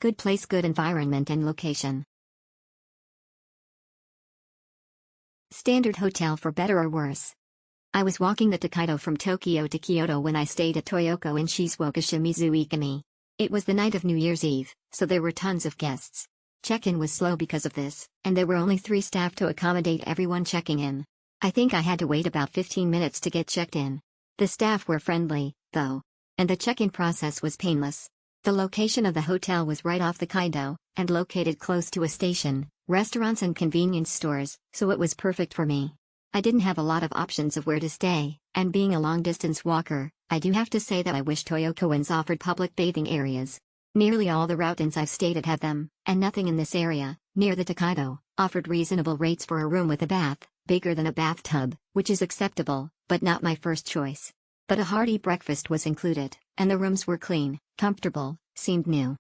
Good place, good environment and location. Standard hotel for better or worse. I was walking the Tokaido from Tokyo to Kyoto when I stayed at Toyoko in Shizuoka Shimizu Ekimae. It was the night of New Year's Eve, so there were tons of guests. Check-in was slow because of this, and there were only 3 staff to accommodate everyone checking in. I think I had to wait about 15 minutes to get checked in. The staff were friendly, though, and the check-in process was painless. The location of the hotel was right off the Kaido, and located close to a station, restaurants and convenience stores, so it was perfect for me. I didn't have a lot of options of where to stay, and being a long-distance walker, I do have to say that I wish Toyokoans offered public bathing areas. Nearly all the routines I've stayed at have them, and nothing in this area, near the Tokaido, offered reasonable rates for a room with a bath, bigger than a bathtub, which is acceptable, but not my first choice. But a hearty breakfast was included, and the rooms were clean, comfortable, seemed new.